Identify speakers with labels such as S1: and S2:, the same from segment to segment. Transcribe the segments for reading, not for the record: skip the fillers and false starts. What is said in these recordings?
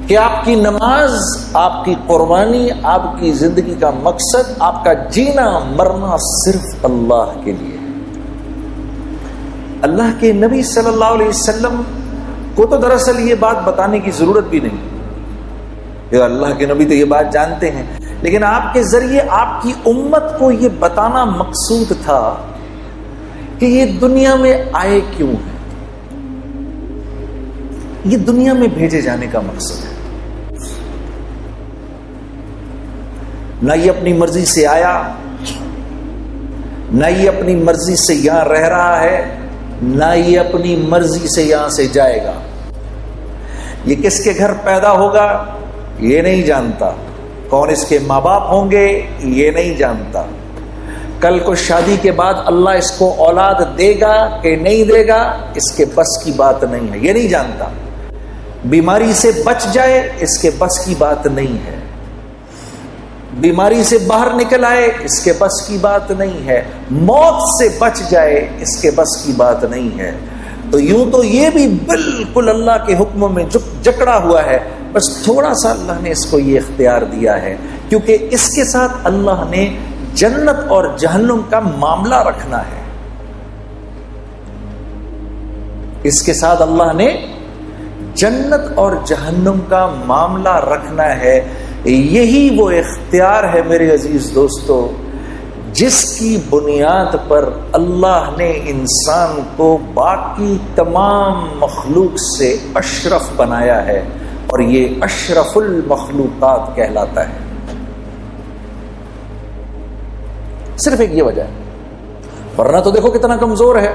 S1: کہ آپ کی نماز، آپ کی قربانی، آپ کی زندگی کا مقصد، آپ کا جینا مرنا صرف اللہ کے لیے ہے۔ اللہ کے نبی صلی اللہ علیہ وسلم کو تو دراصل یہ بات بتانے کی ضرورت بھی نہیں، کہ اللہ کے نبی تو یہ بات جانتے ہیں، لیکن آپ کے ذریعے آپ کی امت کو یہ بتانا مقصود تھا کہ یہ دنیا میں آئے کیوں ہے، یہ دنیا میں بھیجے جانے کا مقصد ہے۔ نہ یہ اپنی مرضی سے آیا، نہ یہ اپنی مرضی سے یہاں رہ رہا ہے، نہ یہ اپنی مرضی سے یہاں سے جائے گا۔ یہ کس کے گھر پیدا ہوگا یہ نہیں جانتا، کون اس کے ماں باپ ہوں گے یہ نہیں جانتا، کل کو شادی کے بعد اللہ اس کو اولاد دے گا کہ نہیں دے گا اس کے بس کی بات نہیں ہے، یہ نہیں جانتا، بیماری سے بچ جائے اس کے بس کی بات نہیں ہے، بیماری سے باہر نکل آئے اس کے بس کی بات نہیں ہے، موت سے بچ جائے اس کے بس کی بات نہیں ہے۔ تو یوں تو یہ بھی بالکل اللہ کے حکموں میں جکڑا ہوا ہے، بس تھوڑا سا اللہ نے اس کو یہ اختیار دیا ہے، کیونکہ اس کے ساتھ اللہ نے جنت اور جہنم کا معاملہ رکھنا ہے، اس کے ساتھ اللہ نے جنت اور جہنم کا معاملہ رکھنا ہے۔ یہی وہ اختیار ہے میرے عزیز دوستو جس کی بنیاد پر اللہ نے انسان کو باقی تمام مخلوق سے اشرف بنایا ہے، اور یہ اشرف المخلوقات کہلاتا ہے۔ صرف ایک یہ وجہ ہے، ورنہ تو دیکھو کتنا کمزور ہے،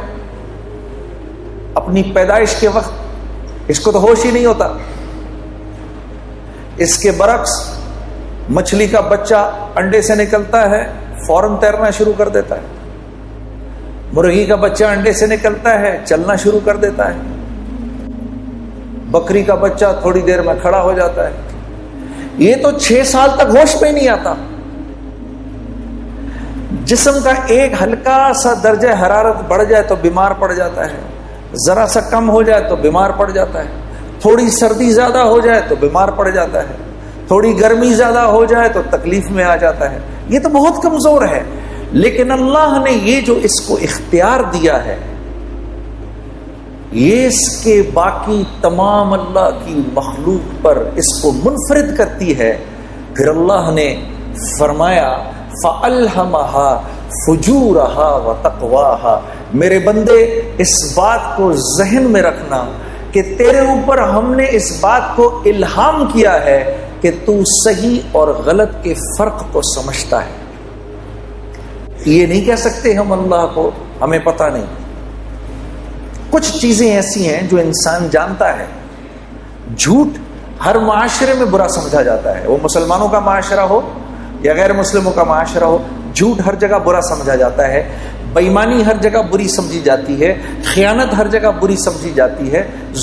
S1: اپنی پیدائش کے وقت اس کو تو ہوش ہی نہیں ہوتا۔ اس کے برعکس مچھلی کا بچہ انڈے سے نکلتا ہے فوراً تیرنا شروع کر دیتا ہے، مرغی کا بچہ انڈے سے نکلتا ہے چلنا شروع کر دیتا ہے، بکری کا بچہ تھوڑی دیر میں کھڑا ہو جاتا ہے۔ یہ تو 6 سال تک ہوش پہ نہیں آتا، جسم کا ایک ہلکا سا درجہ حرارت بڑھ جائے تو بیمار پڑ جاتا ہے، ذرا سا کم ہو جائے تو بیمار پڑ جاتا ہے، تھوڑی سردی زیادہ ہو جائے تو بیمار پڑ جاتا ہے، تھوڑی گرمی زیادہ ہو جائے تو تکلیف میں آ جاتا ہے۔ یہ تو بہت کمزور ہے، لیکن اللہ نے یہ جو اس کو اختیار دیا ہے یہ اس کے باقی تمام اللہ کی مخلوق پر اس کو منفرد کرتی ہے۔ پھر اللہ نے فرمایا فَأَلْهَمَهَا فُجُورَهَا وَتَقْوَاهَا، میرے بندے اس بات کو ذہن میں رکھنا کہ تیرے اوپر ہم نے اس بات کو الہام کیا ہے کہ تو صحیح اور غلط کے فرق کو سمجھتا ہے۔ یہ نہیں کہہ سکتے ہم اللہ کو ہمیں پتہ نہیں، کچھ چیزیں ایسی ہیں جو انسان جانتا ہے۔ جھوٹ ہر معاشرے میں برا سمجھا جاتا ہے، وہ مسلمانوں کا معاشرہ ہو یا غیر مسلموں کا معاشرہ ہو، جھوٹ ہر جگہ برا سمجھا جاتا ہے، بےایمانی ہر جگہ بری سمجھی جاتی ہے، خیانت ہر جگہ بری سمجھی جاتی ہے،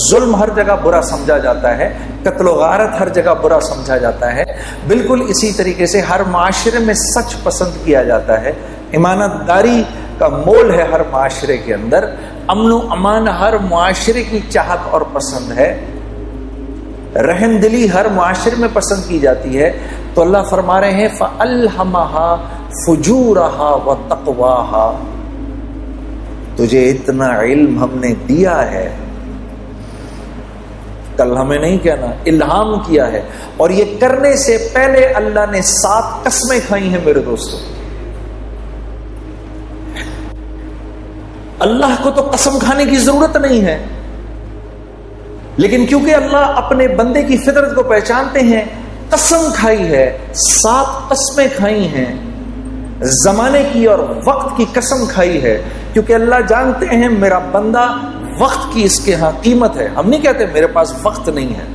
S1: ظلم ہر جگہ برا سمجھا جاتا ہے، قتل و غارت ہر جگہ برا سمجھا جاتا ہے۔ بالکل اسی طریقے سے ہر معاشرے میں سچ پسند کیا جاتا ہے، امانت داری کا مول ہے ہر معاشرے کے اندر، امن و امان ہر معاشرے کی چاہت اور پسند ہے، رحم دلی ہر معاشرے میں پسند کی جاتی ہے۔ تو اللہ فرما رہے ہیں فَأَلْهَمَهَا فُجُورَهَا وَتَقْوَاهَا، تجھے اتنا علم ہم نے دیا ہے، کل ہمیں نہیں کہنا، الہام کیا ہے، اور یہ کرنے سے پہلے اللہ نے 7 قسمیں کھائی ہیں میرے دوستوں۔ اللہ کو تو قسم کھانے کی ضرورت نہیں ہے، لیکن کیونکہ اللہ اپنے بندے کی فطرت کو پہچانتے ہیں، قسم کھائی ہے، 7 قسمیں کھائی ہیں، زمانے کی اور وقت کی قسم کھائی ہے، کیونکہ اللہ جانتے ہیں میرا بندہ وقت کی اس کے ہاں قیمت ہے۔ ہم نہیں کہتے میرے پاس وقت نہیں ہے،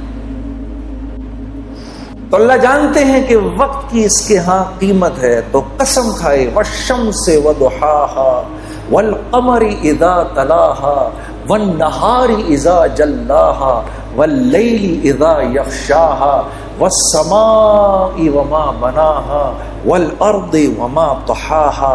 S1: تو اللہ جانتے ہیں کہ وقت کی اس کے ہاں قیمت ہے، تو قسم کھائے وَالشَّمْسِ وَضُحَاهَا وَالْقَمَرِ إِذَا تَلَاهَا وَالنَّهَارِ إِذَا جَلَّاهَا وَاللَّيْلِ إِذَا يَغْشَاهَا وَالسَّمَاءِ وَمَا بَنَاهَا وَالْأَرْضِ وَمَا طَحَاهَا۔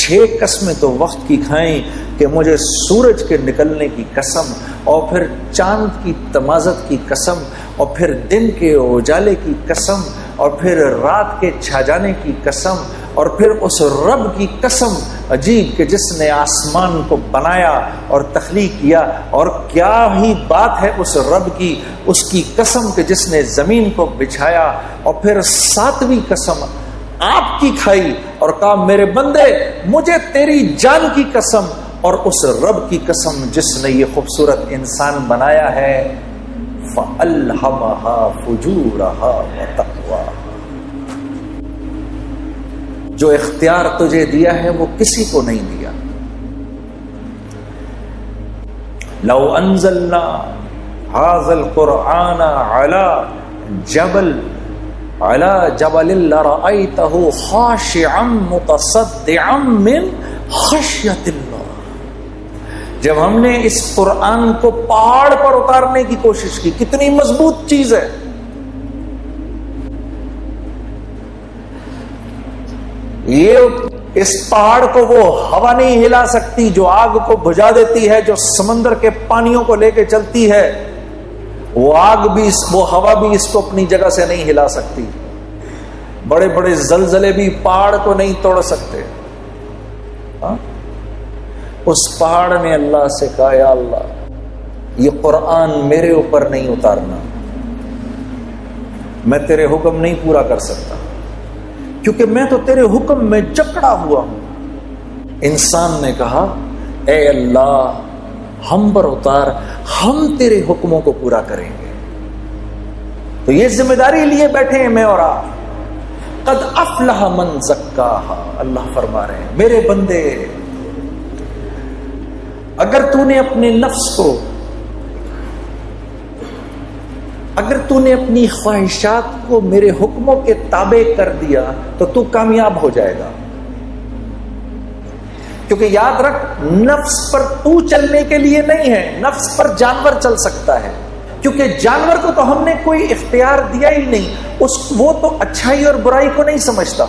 S1: 6 قسمیں تو وقت کی کھائیں کہ مجھے سورج کے نکلنے کی قسم، اور پھر چاند کی تمازت کی قسم، اور پھر دن کے اجالے کی قسم، اور پھر رات کے چھا جانے کی قسم، اور پھر اس رب کی قسم عجیب کہ جس نے آسمان کو بنایا اور تخلیق کیا، اور کیا ہی بات ہے اس رب کی، اس کی قسم کہ جس نے زمین کو بچھایا، اور پھر ساتویں قسم آپ کی کھائی اور کہا میرے بندے مجھے تیری جان کی قسم، اور اس رب کی قسم جس نے یہ خوبصورت انسان بنایا ہے، فَأَلْهَمَهَا فُجُورَهَا وَتَقْوَاهَا، جو اختیار تجھے دیا ہے وہ کسی کو نہیں دیا۔ لو انزلنا هذا القرآن على جبل لرأيته خاشعا متصدعا من خشية الله، جب ہم نے اس قرآن کو پہاڑ پر اتارنے کی کوشش کی، کتنی مضبوط چیز ہے، یہ اس پہاڑ کو وہ ہوا نہیں ہلا سکتی جو آگ کو بجھا دیتی ہے، جو سمندر کے پانیوں کو لے کے چلتی ہے، وہ آگ بھی وہ ہوا بھی اس کو اپنی جگہ سے نہیں ہلا سکتی، بڑے بڑے زلزلے بھی پہاڑ کو نہیں توڑ سکتے۔ اس پہاڑ نے اللہ سے کہا یا اللہ یہ قرآن میرے اوپر نہیں اتارنا، میں تیرے حکم نہیں پورا کر سکتا کیونکہ میں تو تیرے حکم میں جکڑا ہوا ہوں۔ انسان نے کہا اے اللہ ہم پر اتار، ہم تیرے حکموں کو پورا کریں گے۔ تو یہ ذمہ داری لیے بیٹھے ہیں میں اور آپ۔ قد افلح من زکاہا، اللہ فرما رہے ہیں میرے بندے اگر تو نے اپنے نفس کو، اگر تو نے اپنی خواہشات کو میرے حکموں کے تابع کر دیا تو تو کامیاب ہو جائے گا، کیونکہ یاد رکھ نفس پر تو چلنے کے لیے نہیں ہے، نفس پر جانور چل سکتا ہے، کیونکہ جانور کو تو ہم نے کوئی اختیار دیا ہی نہیں، وہ تو اچھائی اور برائی کو نہیں سمجھتا۔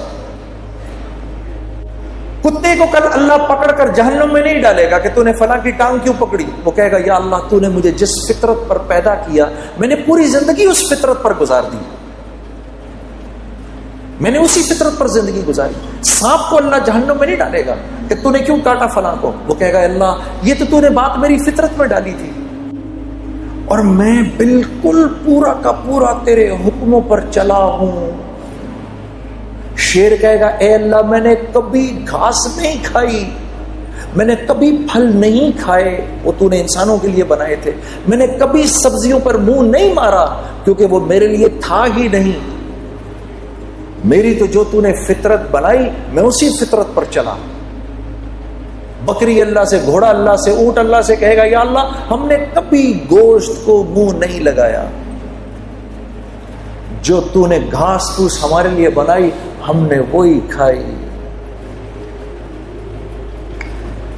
S1: کتے کو کل اللہ پکڑ کر جہنم میں نہیں ڈالے گا کہ تو نے فلاں کی ٹانگ کیوں پکڑی، وہ کہے گا یا اللہ تو نے مجھے جس فطرت پر پیدا کیا میں نے پوری زندگی اس فطرت پر گزار دی، میں نے اسی فطرت پر زندگی گزاری۔ سانپ کو اللہ جہنم میں نہیں ڈالے گا کہ تو نے کیوں کاٹا فلاں کو، وہ کہے گا اللہ یہ تو نے بات میری فطرت میں ڈالی تھی اور میں بالکل پورا کا پورا تیرے حکموں پر چلا ہوں۔ شیر کہے گا اے اللہ میں نے کبھی گھاس نہیں کھائی، میں نے کبھی پھل نہیں کھائے، وہ تو نے انسانوں کے لیے بنائے تھے، میں نے کبھی سبزیوں پر منہ نہیں مارا کیونکہ وہ میرے لیے تھا ہی نہیں، میری تو جو تو نے فطرت بنائی میں اسی فطرت پر چلا۔ بکری اللہ سے، گھوڑا اللہ سے، اونٹ اللہ سے کہے گا یا اللہ ہم نے کبھی گوشت کو منہ نہیں لگایا، جو تو نے گھاس پھوس ہمارے لیے بنائی ہم نے وہی کھائی۔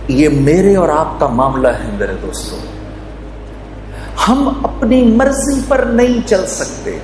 S1: یہ میرے اور آپ کا معاملہ ہے میرے دوستوں، ہم اپنی مرضی پر نہیں چل سکتے۔